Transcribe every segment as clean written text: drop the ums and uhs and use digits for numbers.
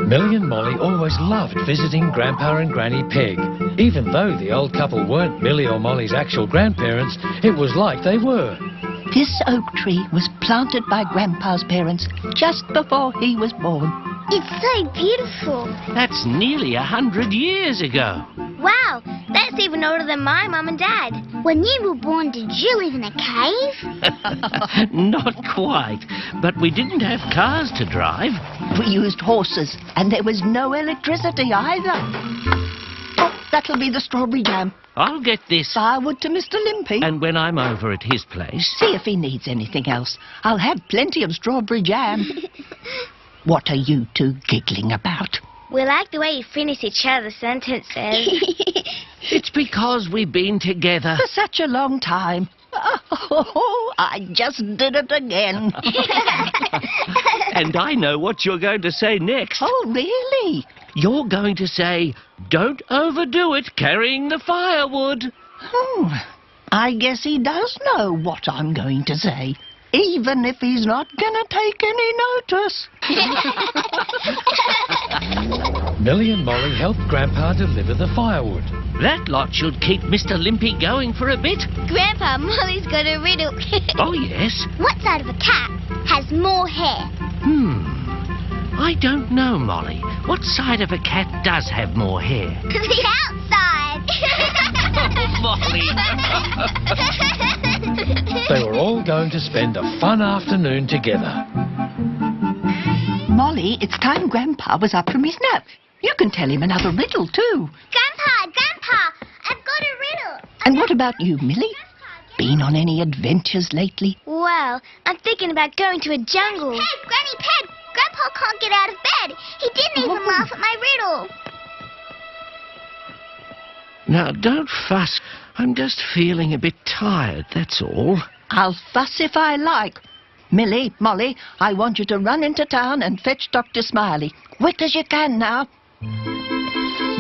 Millie and Molly always loved visiting Grandpa and Granny Peg. Even though the old couple weren't Millie or Molly's actual grandparents, it was like they were. This oak tree was planted by Grandpa's parents just before he was born. It's so beautiful. That's nearly 100 years ago. Wow, that's even older than my mum and dad. When you were born, did you live in a cave? Not quite, but we didn't have cars to drive. We used horses, and there was no electricity either. Oh, that'll be the strawberry jam. I'll get this. Firewood to Mr. Limpy. And when I'm over at his place... See if he needs anything else. I'll have plenty of strawberry jam. What are you two giggling about? We like the way you finish each other's sentences. It's because we've been together. For such a long time. Oh, I just did it again. And I know what you're going to say next. Oh, really? You're going to say, don't overdo it carrying the firewood. I guess he does know what I'm going to say, even if he's not going to take any notice. Millie and Molly helped Grandpa deliver the firewood. That lot should keep Mr. Limpy going for a bit. Grandpa, Molly's got a riddle. Oh, yes? What side of a cat has more hair? I don't know, Molly. What side of a cat does have more hair? The outside. Molly. They were all going to spend a fun afternoon together. Molly, it's time Grandpa was up from his nap. You can tell him another riddle, too. Grandpa, I've got a riddle. And what about you, Millie? Been on any adventures lately? Well, I'm thinking about going to a jungle. Peg, Granny Peg, Grandpa can't get out of bed. He didn't even laugh at my riddle. Now, don't fuss. I'm just feeling a bit tired, that's all. I'll fuss if I like. Millie, Molly, I want you to run into town and fetch Dr. Smiley. Quick as you can now.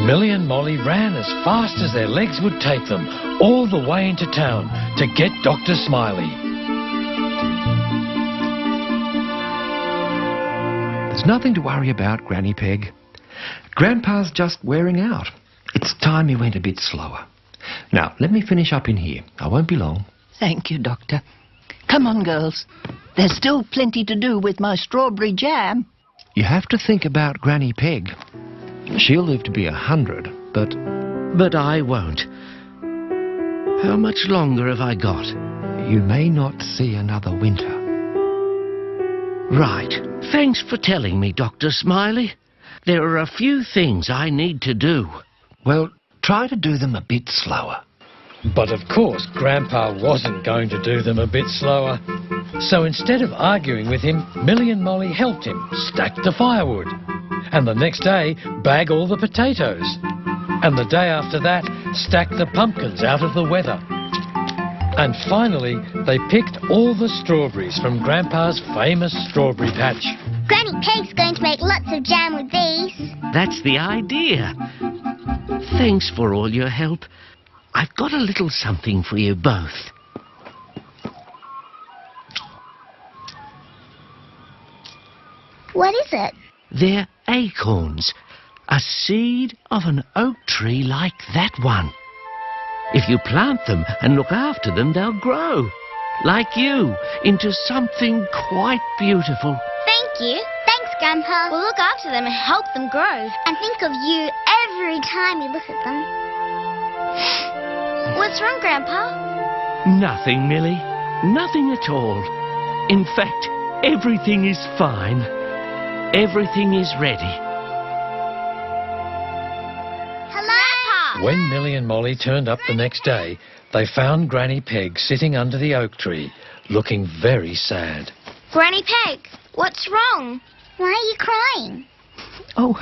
Millie and Molly ran as fast as their legs would take them, all the way into town to get Dr. Smiley. There's nothing to worry about, Granny Peg. Grandpa's just wearing out. It's time he went a bit slower. Now, let me finish up in here. I won't be long. Thank you, Doctor. Come on, girls. There's still plenty to do with my strawberry jam. You have to think about Granny Peg. She'll live to be 100, but... But I won't. How much longer have I got? You may not see another winter. Right. Thanks for telling me, Dr. Smiley. There are a few things I need to do. Well, try to do them a bit slower. But of course, Grandpa wasn't going to do them a bit slower. So instead of arguing with him, Millie and Molly helped him stack the firewood. And the next day, bag all the potatoes. And the day after that, stack the pumpkins out of the weather. And finally, they picked all the strawberries from Grandpa's famous strawberry patch. Granny Peg's going to make lots of jam with these. That's the idea. Thanks for all your help. I've got a little something for you both. What is it? They're acorns. A seed of an oak tree like that one. If you plant them and look after them, they'll grow. Like you, into something quite beautiful. Thank you. Thanks, Grandpa. We'll look after them and help them grow. And think of you every time you look at them. What's wrong, Grandpa? Nothing, Millie. Nothing at all. In fact, everything is fine. Everything is ready. Hello? When Millie and Molly turned up the next day, they found Granny Peg sitting under the oak tree, looking very sad. Granny Peg, what's wrong? Why are you crying? Oh,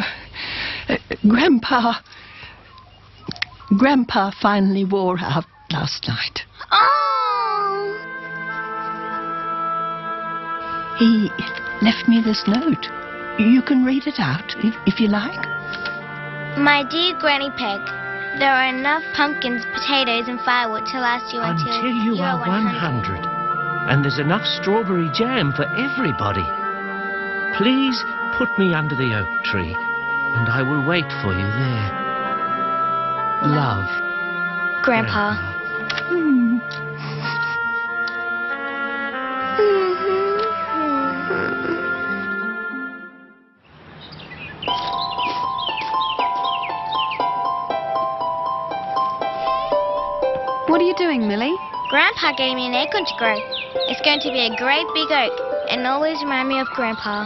Grandpa finally wore out last night. Oh! He left me this note. You can read it out if you like. My dear Granny Peg, there are enough pumpkins, potatoes and firewood to last you until you are 100. And there's enough strawberry jam for everybody. please put me under the oak tree, and I will wait for you there. Love, Grandpa. What are you doing, Millie? Grandpa gave me an acorn to grow. It's going to be a great big oak and always remind me of Grandpa.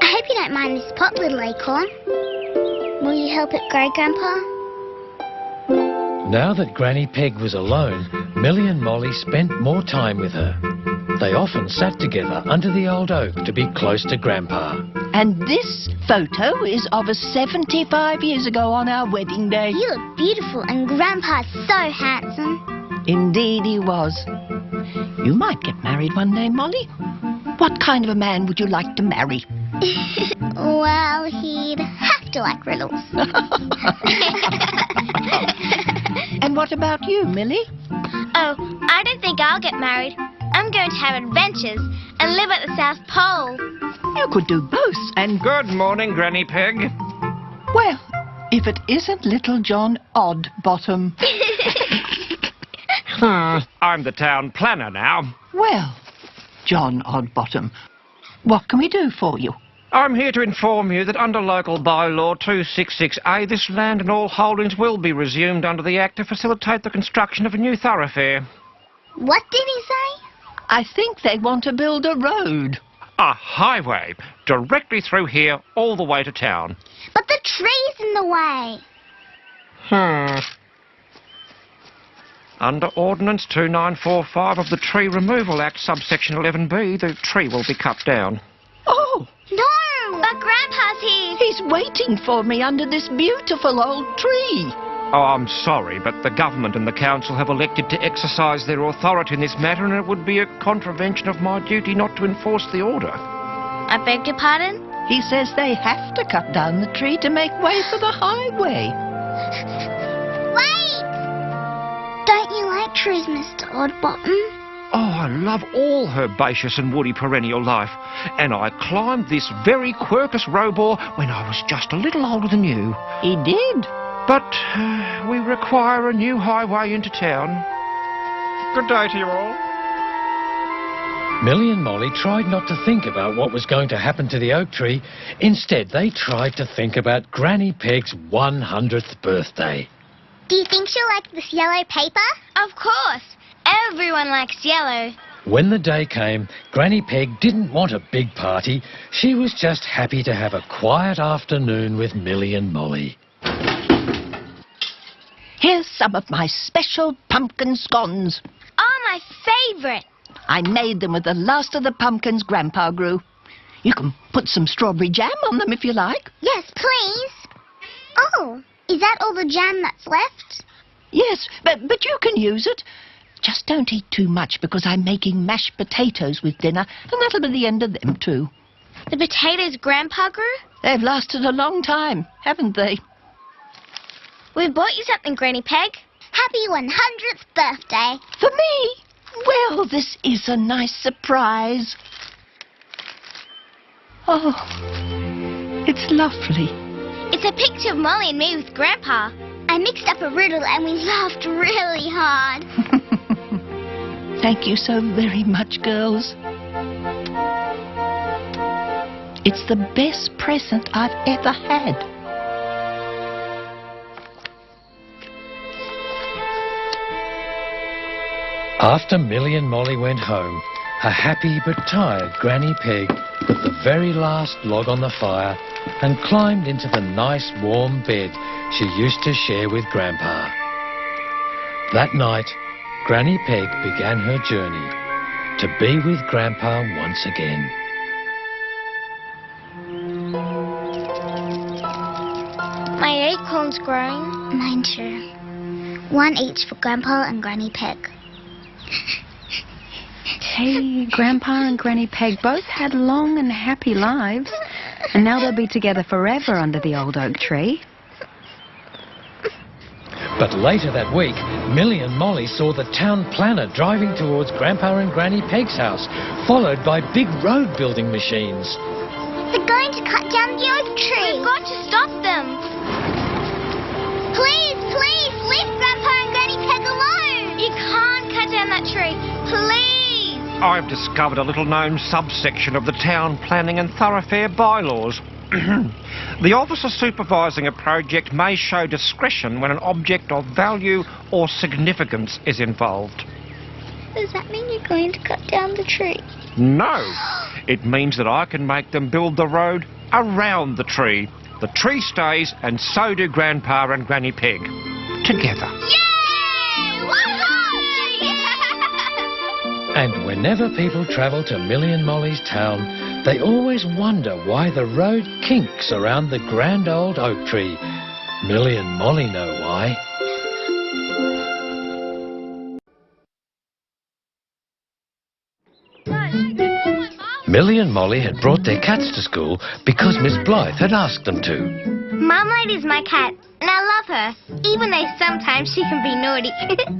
I hope you don't mind this pot, little acorn. Will you help it grow, Grandpa? Now that Granny Peg was alone, Millie and Molly spent more time with her. They often sat together under the old oak to be close to Grandpa. And this photo is of us 75 years ago on our wedding day. You look beautiful and Grandpa's so handsome. Indeed he was. You might get married one day, Molly. What kind of a man would you like to marry? Well, he'd have to like riddles. And what about you, Millie? Oh, I don't think I'll get married. I'm going to have adventures and live at the South Pole. You could do both, and... Good morning, Granny Peg. Well, if it isn't little John Oddbottom. I'm the town planner now. Well, John Oddbottom, what can we do for you? I'm here to inform you that under local bylaw 266A, this land and all holdings will be resumed under the Act to facilitate the construction of a new thoroughfare. What did he say? I think they want to build a road. A highway directly through here all the way to town. But the tree's in the way. Under Ordinance 2945 of the Tree Removal Act, subsection 11B, the tree will be cut down. Oh, No! But Grandpa's here. he's waiting for me under this beautiful old tree. Oh, I'm sorry, but the government and the council have elected to exercise their authority in this matter, and it would be a contravention of my duty not to enforce the order. I beg your pardon? He says they have to cut down the tree to make way for the highway. Wait! Don't you like trees, Mr. Oddbottom? Oh, I love all herbaceous and woody perennial life, and I climbed this very quercus robor when I was just a little older than you. He did. But we require a new highway into town. Good day to you all. Millie and Molly tried not to think about what was going to happen to the oak tree. Instead, they tried to think about Granny Peg's 100th birthday. Do you think she'll like this yellow paper? Of course. Everyone likes yellow. When the day came, Granny Peg didn't want a big party. She was just happy to have a quiet afternoon with Millie and Molly. Here's some of my special pumpkin scones. Oh, my favourite. I made them with the last of the pumpkins Grandpa grew. You can put some strawberry jam on them if you like. Yes, please. Oh, is that all the jam that's left? Yes, but you can use it. Just don't eat too much because I'm making mashed potatoes with dinner, and that'll be the end of them too. The potatoes Grandpa grew? They've lasted a long time, haven't they? We bought you something, Granny Peg. Happy 100th birthday. For me? Well, this is a nice surprise. Oh, it's lovely. It's a picture of Molly and me with Grandpa. I mixed up a riddle and we laughed really hard. Thank you so very much, girls. It's the best present I've ever had. After Millie and Molly went home, a happy but tired Granny Peg put the very last log on the fire and climbed into the nice warm bed she used to share with Grandpa. That night, Granny Peg began her journey to be with Grandpa once again. My acorn's growing. Mine too. One each for Grandpa and Granny Peg. Hey, Grandpa and Granny Peg both had long and happy lives, and now they'll be together forever under the old oak tree. But later that week, Millie and Molly saw the town planner driving towards Grandpa and Granny Peg's house, followed by big road building machines. They're going to cut down the oak tree. We've got to stop them. Please, please, leave Grandpa and Granny Peg alone. You can't cut down that tree. Please. I've discovered a little-known subsection of the town planning and thoroughfare bylaws. The officer supervising a project may show discretion when an object of value or significance is involved. Does that mean you're going to cut down the tree? No. It means that I can make them build the road around the tree. The tree stays, and so do Grandpa and Granny Peg. Together. Yay! Woohoo! And whenever people travel to Millie and Molly's town, they always wonder why the road kinks around the grand old oak tree. Millie and Molly know why. Millie and Molly had brought their cats to school because Miss Blythe had asked them to. Marmalade is my cat, and I love her, even though sometimes she can be naughty.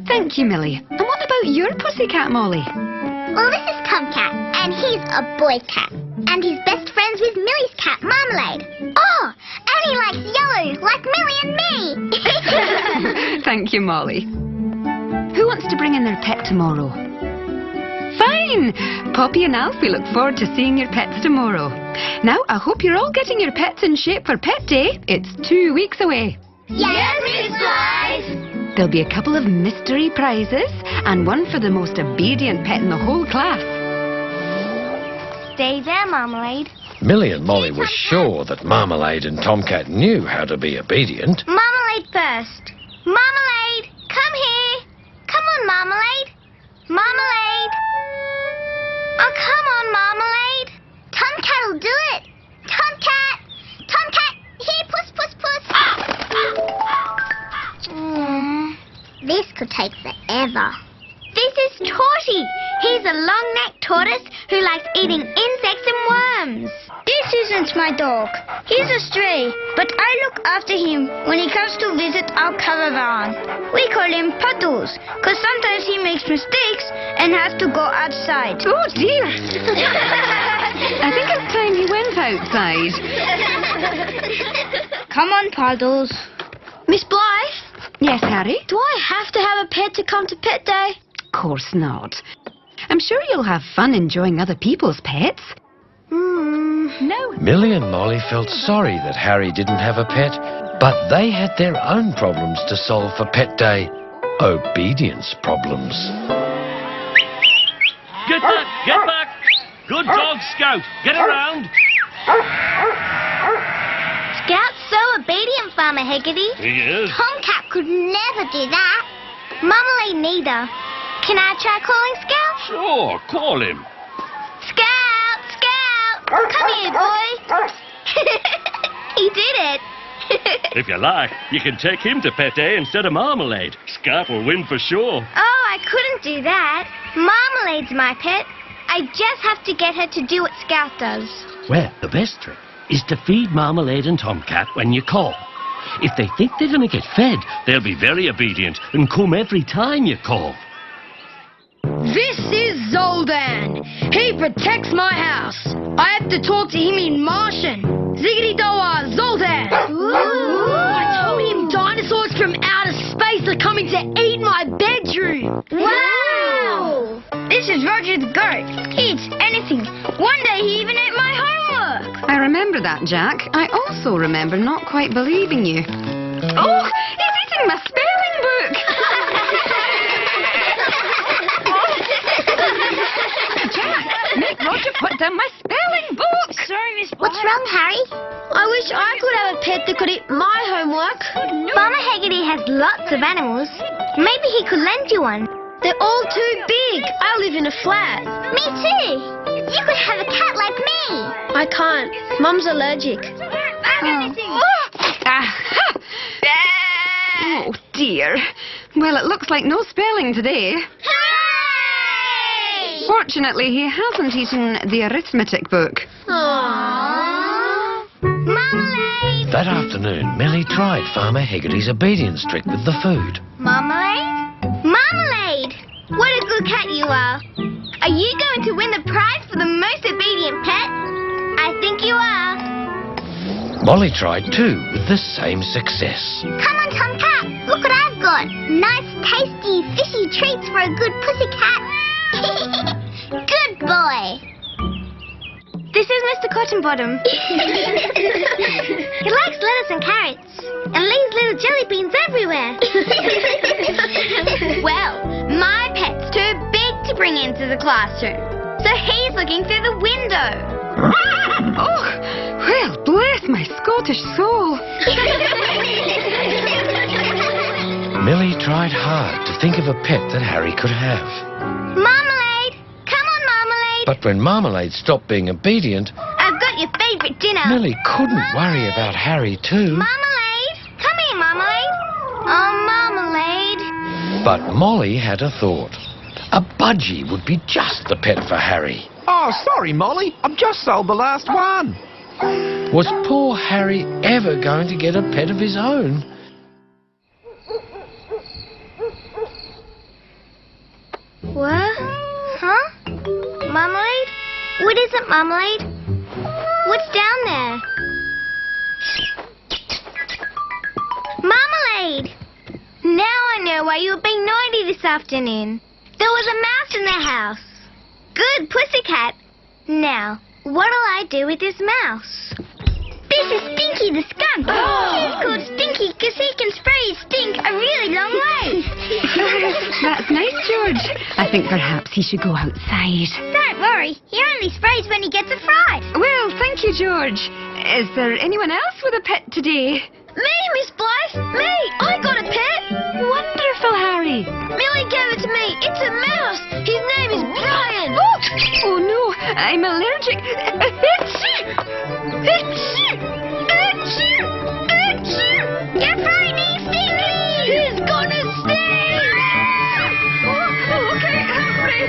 Thank you, Millie. And what about your pussycat, Molly? Well, this is Tomcat, and he's a boy cat. And he's best friends with Millie's cat, Marmalade. Oh, and he likes yellow, like Millie and me. Thank you, Molly. Who wants to bring in their pet tomorrow? Fine! Poppy and Alfie look forward to seeing your pets tomorrow. Now, I hope you're all getting your pets in shape for Pet Day. It's 2 weeks away. Yes, Miss Blythe. There'll be a couple of mystery prizes and one for the most obedient pet in the whole class. Stay there, Marmalade. Millie and Molly were sure that Marmalade and Tomcat knew how to be obedient. Marmalade first. Marmalade, come here. Come on, Marmalade. Marmalade. Oh, come on, Marmalade. Tomcat'll do it. Tomcat. Tomcat. Here, puss, puss, puss. This could take forever. This is Torty. He's a long-necked tortoise who likes eating insects and worms. This isn't my dog. He's a stray, but I look after him when he comes to visit our caravan. We call him Puddles, because sometimes he makes mistakes and has to go outside. Oh, dear. I think it's time he went outside. Come on, Puddles. Miss Blythe? Yes, Harry? Do I have to have a pet to come to Pet Day? Of course not. I'm sure you'll have fun enjoying other people's pets. No. Millie and Molly felt sorry that Harry didn't have a pet, but they had their own problems to solve for Pet Day. Obedience problems. Get back! Get back! Good dog, Scout. Get around. Scout's so obedient, Farmer Haggerty. He is. Tomcat could never do that. Marmalade neither. Can I try calling Scout? Sure, call him. Scout! Scout! Come here, boy. He did it. If you like, you can take him to Pet Day instead of Marmalade. Scout will win for sure. Oh, I couldn't do that. Marmalade's my pet. I just have to get her to do what Scout does. Well, the best trick is to feed Marmalade and Tomcat when you call. If they think they're going to get fed, they'll be very obedient and come every time you call. This is Zoldan. He protects my house. I have to talk to him in Martian. Ziggity-doa, Zoldan. I told him dinosaurs from outer space are coming to eat my bedroom. Wow! This is Roger the goat. He eats anything. One day he even ate my homework. I remember that, Jack. I also remember not quite believing you. Oh, he's eating my spelling book. Jack, make Roger put down my spelling book. Sorry, Miss What's wrong, Harry? I wish I could have a pet that could eat my homework. Farmer Haggerty has lots of animals. Maybe he could lend you one. They're all too big. I live in a flat. Me too. You could have a cat like me. I can't. Mum's allergic. Oh, dear. Well, it looks like no spelling today. Hooray! Fortunately, he hasn't eaten the arithmetic book. Aww. Marmalade! That afternoon, Millie tried Farmer Haggerty's obedience trick with the food. Marmalade? Marmalade! What a good cat you are. Are you going to win the prize for the most obedient pet? I think you are. Molly tried too, with the same success. Come on, Tomcat. Look what I've got. Nice, tasty, fishy treats for a good pussycat. Good boy. This is Mr. Cottonbottom. He likes lettuce and carrots and leaves little jelly beans everywhere. Well, my pet's too big to bring into the classroom, so he's looking through the window. Oh, well, bless my Scottish soul. Millie tried hard to think of a pet that Harry could have. Marmalade! Come on, Marmalade! But when Marmalade stopped being obedient, I've got your favourite dinner. Millie couldn't worry about Harry too. Marmalade! Come here, Marmalade! Oh, Marmalade! But Molly had a thought. A budgie would be just the pet for Harry. Oh, sorry, Molly. I've just sold the last one. Was poor Harry ever going to get a pet of his own? What? Huh? Marmalade? What is it, Marmalade? What's down there? Marmalade! Now I know why you were being naughty this afternoon. There was a mouse in the house. Good pussycat. Now, what'll I do with this mouse? This is Stinky the skunk. He's called Stinky because he can spray his stink a really long way. That's nice, George. I think perhaps he should go outside. Don't worry, he only sprays when he gets a fright. Well, thank you, George. Is there anyone else with a pet today? Me, Miss Blythe. Me. I got a pet. Wonderful, Harry. Millie gave it to me. It's a mouse. His name is Brian. Oh no, I'm allergic. Achoo! Achoo! Achoo! Achoo! Get frightening, Stinky! He's gonna sting! Okay, Humphrey.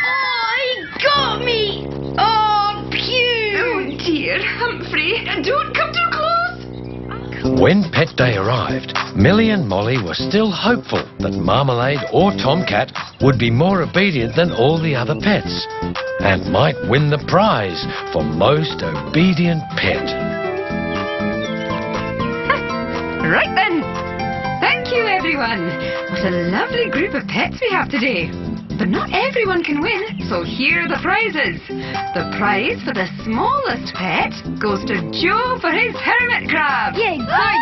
Oh, he got me! Oh, phew! Oh dear, Humphrey, don't come too close. When Pet Day arrived, Millie and Molly were still hopeful that Marmalade or Tomcat would be more obedient than all the other pets and might win the prize for most obedient pet. Right then. Thank you, everyone. What a lovely group of pets we have today. But not everyone can win, so here are the prizes. The prize for the smallest pet goes to Joe for his hermit crab. Yeah, good,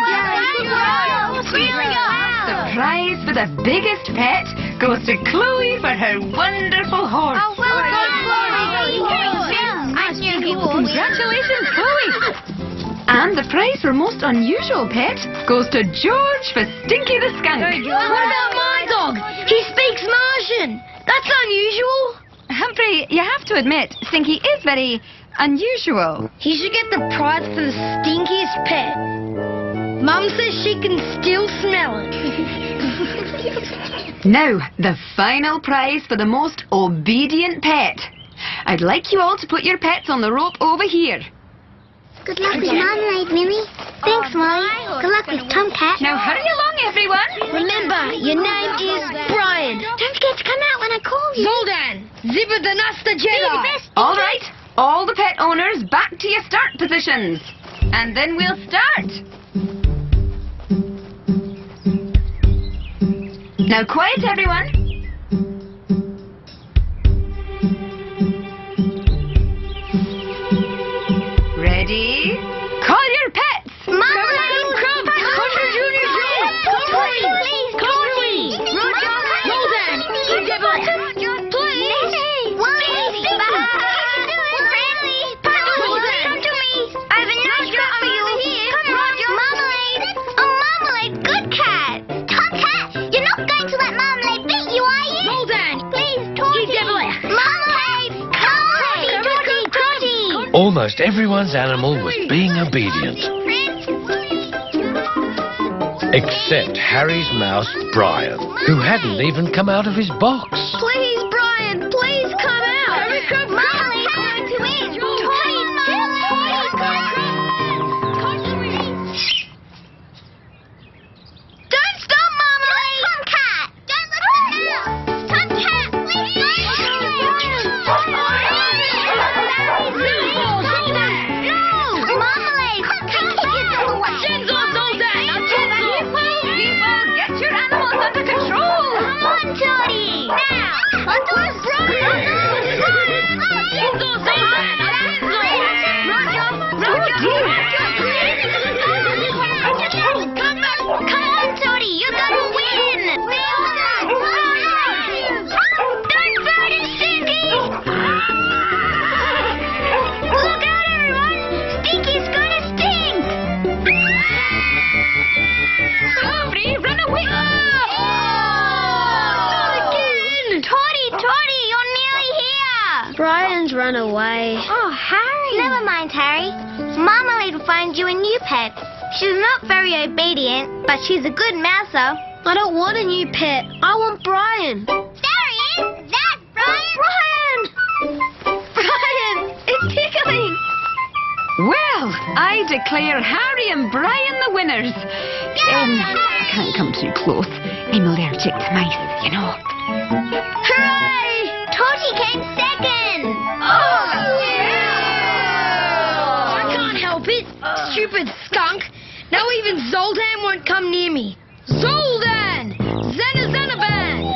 The prize for the biggest pet goes to Chloe for her wonderful horse. Oh, well Congratulations, Chloe. And the prize for most unusual pet goes to George for Stinky the skunk. What about my dog? He speaks Martian. That's unusual. Humphrey, you have to admit, Stinky is very unusual. He should get the prize for the stinkiest pet. Mum says she can still smell it. Now, the final prize for the most obedient pet. I'd like you all to put your pets on the rope over here. Good luck with Marmalade, Millie. Thanks, Molly. Good luck with Tomcat. Now hurry along, everyone. Remember, your name is Brian. Don't forget to come out when I call you. Zoldan, Zipper the Nasta Jedi. All right, all the pet owners back to your start positions. And then we'll start. Now quiet, everyone. Ready? Call your pets. Marmalade, Crumb, Country Junior Joe, Chloe, please, Chloe. Roger, Zoldan, Zipper, please. Friendly. Come to me. I have a nice cat for you. Come on, Marmalade. Oh, Marmalade, good cat. Tomcat, you're not going to let Marmalade beat you, are you? Zoldan, Please, Torty. Marmalade, Torty. Almost everyone's animal was being obedient, except Harry's mouse, Brian, who hadn't even come out of his box. Please, Brian, please come out. Marmalade, come to in. Don't stop, Marmalade. Tomcat, don't let Brian's run away. Oh, Harry. Never mind, Harry. Marmalade will find you a new pet. She's not very obedient, but she's a good mouser. I don't want a new pet. I want Brian. There he is. That's Brian. Brian! Brian, it's tickling. Well, I declare Harry and Brian the winners. Can't come too close. I'm allergic to mice, you know. Hooray! Torty came second. Oh, yeah! I can't help it. Stupid skunk. Now even Zoldan won't come near me. Zoldan! Zena-Zenaban!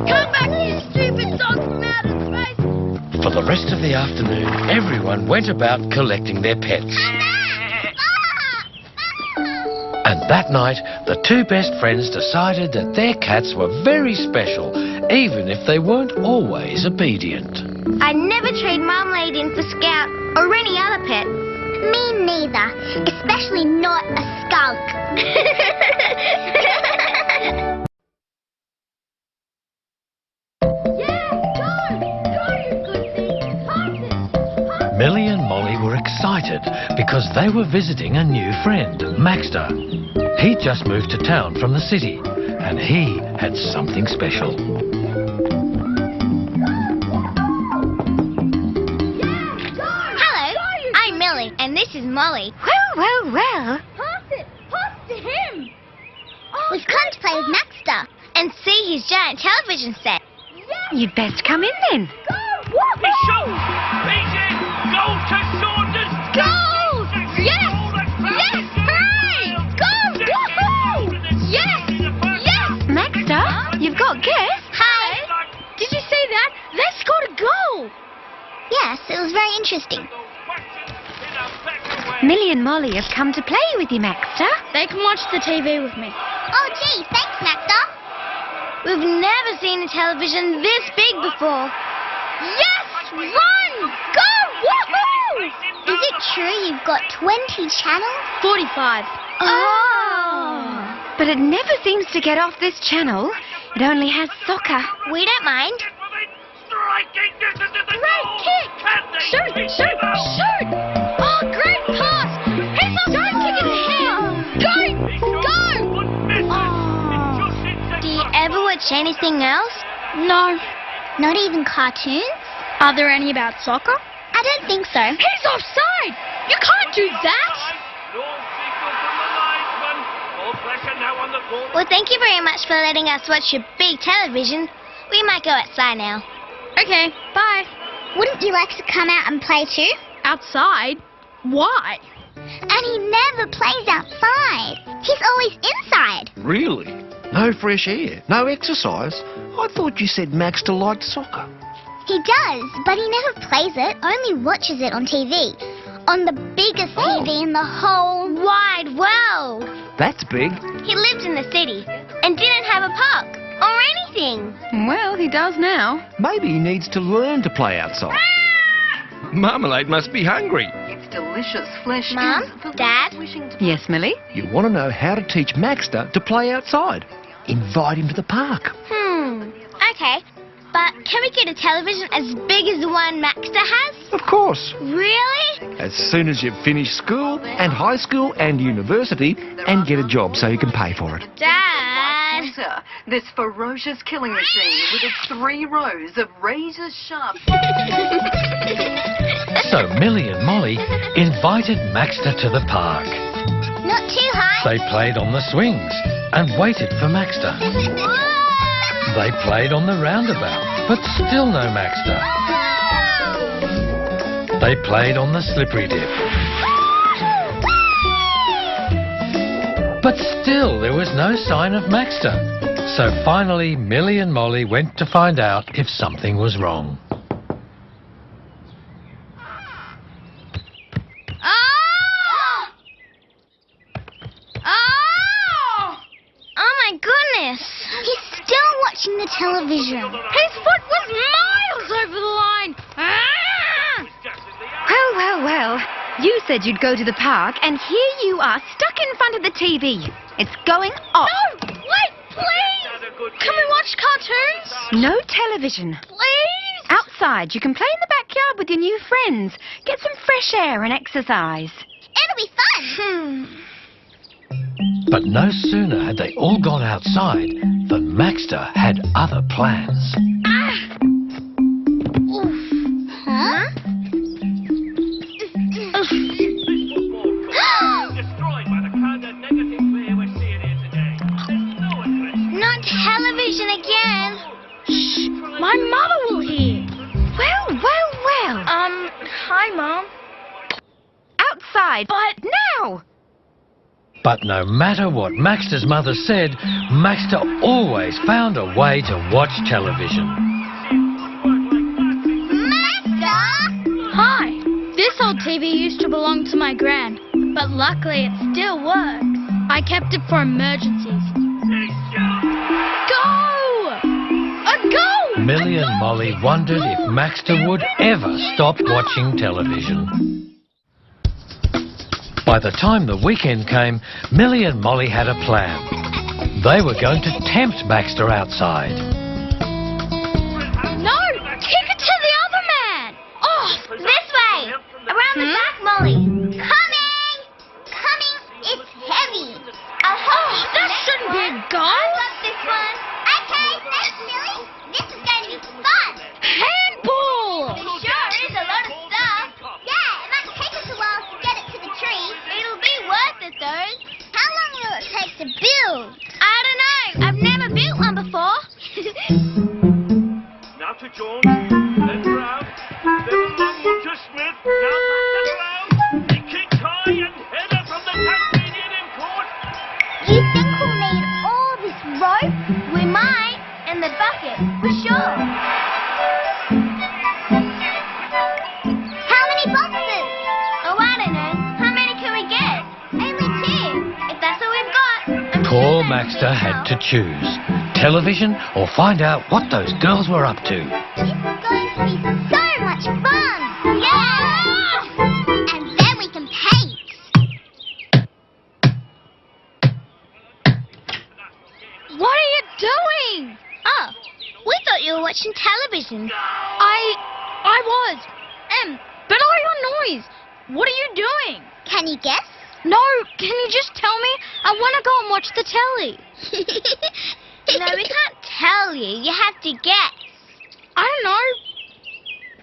Come back, you stupid dog from outer space! For the rest of the afternoon, everyone went about collecting their pets. And that night, the two best friends decided that their cats were very special, even if they weren't always obedient. I'd never trade Marmalade in for Scout or any other pet. Me neither, especially not a skunk. Millie and Molly were excited because they were visiting a new friend, Maxter. He'd just moved to town from the city, and he had something special. Hello, I'm Millie, and this is Molly. Well. Pass it to him. We've come to play with Maxter and see his giant television set. You'd best come in then. Goal to Saunders! Goal! Yes! Yes! Hooray! Goal! Woohoo! Yes! Yes! Maxter, you've got guests. Hi! Did you see that? They scored a goal! Yes, it was very interesting. Millie and Molly have come to play with you, Maxter. They can watch the TV with me. Oh, gee, thanks, Maxter. We've never seen a television this big before. Yes! Run! Go! Woohoo! Is it true you've got 20 channels? 45. Oh! But it never seems to get off this channel. It only has soccer. We don't mind. Striking this into the Great goal! kick! Shoot! Oh, great pass! He's don't kick it ahead! Go! Do you ever watch anything else? No. Not even cartoons? Are there any about soccer? I don't think so. He's offside! You can't do that! Well, thank you very much for letting us watch your big television. We might go outside now. Okay, bye. Wouldn't you like to come out and play too? Outside? Why? And he never plays outside. He's always inside. Really? No fresh air? No exercise? I thought you said Maxter liked soccer. He does, but he never plays it, only watches it on TV. On the biggest TV in the whole wide world. That's big. He lived in the city and didn't have a park or anything. Well, he does now. Maybe he needs to learn to play outside. Marmalade must be hungry. It's delicious flesh. Mum? Dad? Yes, Millie? You want to know how to teach Maxter to play outside. Invite him to the park. Okay. But can we get a television as big as the one Maxter has? Of course. Really? As soon as you've finished school and high school and university and get a job so you can pay for it. Dad. This ferocious killing machine with its 3 rows of razor-sharp... So Millie and Molly invited Maxter to the park. Not too high. They played on the swings and waited for Maxter. They played on the roundabout, but still no Maxter. They played on the slippery dip. But still there was no sign of Maxter. So finally Millie and Molly went to find out if something was wrong. Oh my goodness. He's still watching the television. His foot was miles over the line. Well. You said you'd go to the park, and here you are, stuck in front of the TV. It's going off. No, wait, please. Can we watch cartoons? No television. Please? Out outside. You can play in the backyard with your new friends. Get some fresh air and exercise. It'll be fun. But no sooner had they all gone outside than Maxter had other plans. Huh? Not television again. Shh, my mother will hear. Well. Hi, Mom. Outside. But now. But no matter what Maxter's mother said, Maxter always found a way to watch television. Master! Hi. This old TV used to belong to my gran, but luckily it still works. I kept it for emergencies. Go! A go! Millie and Molly wondered if Maxter would ever stop watching television. By the time the weekend came, Millie and Molly had a plan. They were going to tempt Maxter outside. No! Kick it to the other man! Off! This way! Around the back, Molly. Coming! Coming! It's heavy. That shouldn't be a I gun! got this one. Okay, thanks, Millie. This is going to be fun. Handball! It sure is a lot of stuff. Yeah, it might take us a while to get it to the tree. It'll be worth it, though. How long will it take to build? I don't know. I've never built one before. Now to George, then Brown, then along to Smith, now back to Brown, he kicks high and header from the Tasmanian import. You think we'll need all this rope? We might. And the bucket, for sure. How many boxes? Oh, I don't know. How many can we get? Only 2. If that's all we've got. I'm Poor sure Maxter had to choose television or find out what those girls were up to. This is going to be so much fun. Yeah! And then we can paint. What are you doing? Oh, we thought you were watching television. I was. But I heard noise. What are you doing? Can you guess? No, can you just tell me? I want to go and watch the telly. No, we can't tell you. You have to guess. I don't know.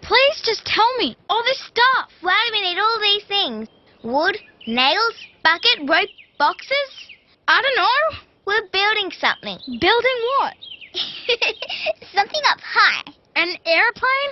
Please just tell me. All this stuff. Why do we need all these things? Wood, nails, bucket, rope, boxes? I don't know. We're building something. Building what? Something up high. An airplane?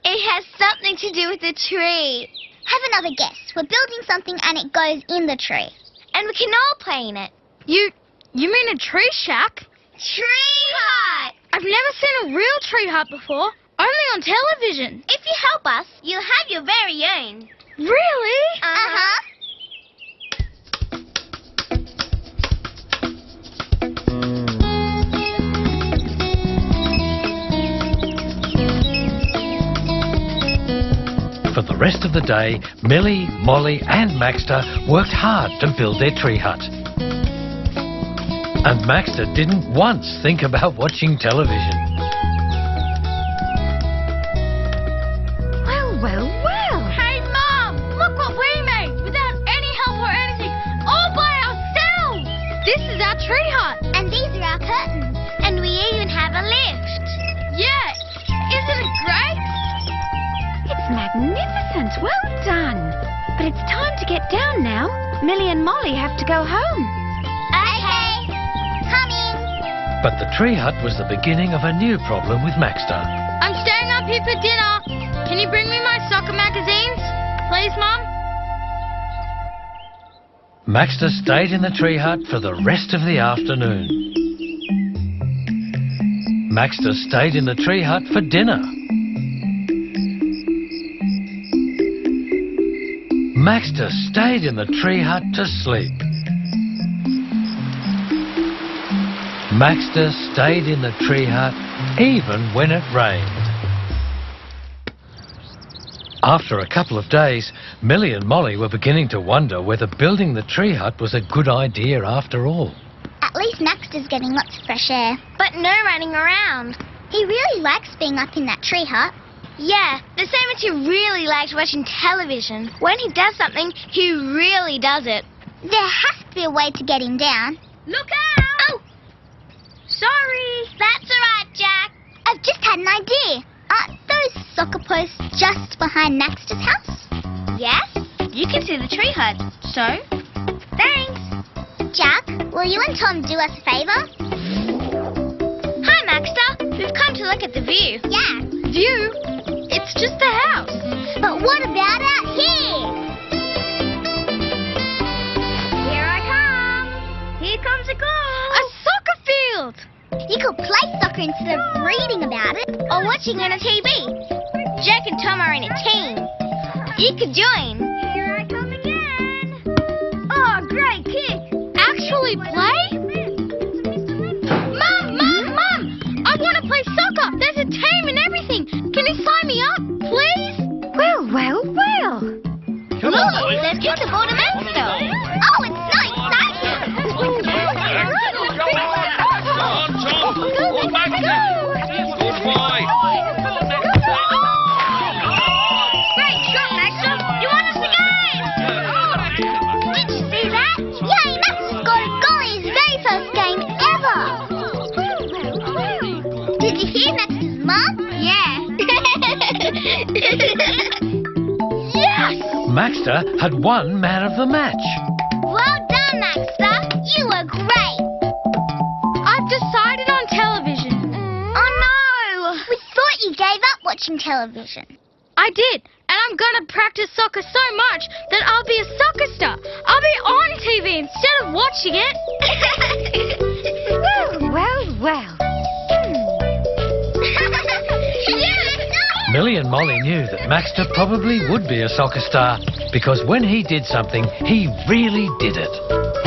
It has something to do with the tree. Have another guess. We're building something and it goes in the tree. And we can all play in it. You mean a tree shack? Tree hut! I've never seen a real tree hut before. Only on television. If you help us, you'll have your very own. Really? Uh-huh. For the rest of the day, Millie, Molly and Maxter worked hard to build their tree hut. And Maxter didn't once think about watching television. Well. Hey, Mom! Look what we made! Without any help or anything. All by ourselves! This is our tree hut. And these are our curtains. And we even have a lift. Yeah, isn't it great? It's magnificent. Well done. But it's time to get down now. Millie and Molly have to go home. Okay. Coming. But the tree hut was the beginning of a new problem with Maxter. I'm staying up here for dinner. Can you bring me my soccer magazines? Please, Mum? Maxter stayed in the tree hut for the rest of the afternoon. Maxter stayed in the tree hut for dinner. Maxter stayed in the tree hut to sleep. Maxter stayed in the tree hut even when it rained. After a couple of days, Millie and Molly were beginning to wonder whether building the tree hut was a good idea after all. At least Maxter's getting lots of fresh air. But no running around. He really likes being up in that tree hut. Yeah, the same as he really likes watching television. When he does something, he really does it. There has to be a way to get him down. Look out! Oh, Sorry. that's all right, Jack. I've just had an idea. Aren't those soccer posts just behind Maxter's house? Yes, you can see the tree hut. So, thanks. Jack, will you and Tom do us a favour? Hi, Maxter. We've come to look at the view. Yeah. View? It's just the house. But what about out here? Here I come. Here comes a goal. A soccer field. You could play soccer instead of reading about it. Or watching on a TV. Jack and Tom are in a team. You could join. Here I come again. Oh, great kick. Actually play? Mum! I want to play soccer. There's a team and everything. Can you sign me up, please? Well. Come on, boys. Let's kick the ball to Maxter. Oh, it's so exciting! Go back there. Good boy. Great shot, Maxter. You won us the game. Did you see that? Yay, Max scored a goal in his very first game ever! Did you hear Max's mum? Yeah. Yes! Maxter had won man of the match. Well done, Maxter. You were great. I've decided on television. Oh, no. We thought you gave up watching television. I did, and I'm gonna practice soccer so much that I'll be a soccer star. I'll be on TV instead of watching it. Well. Millie and Molly knew that Maxter probably would be a soccer star because when he did something, he really did it.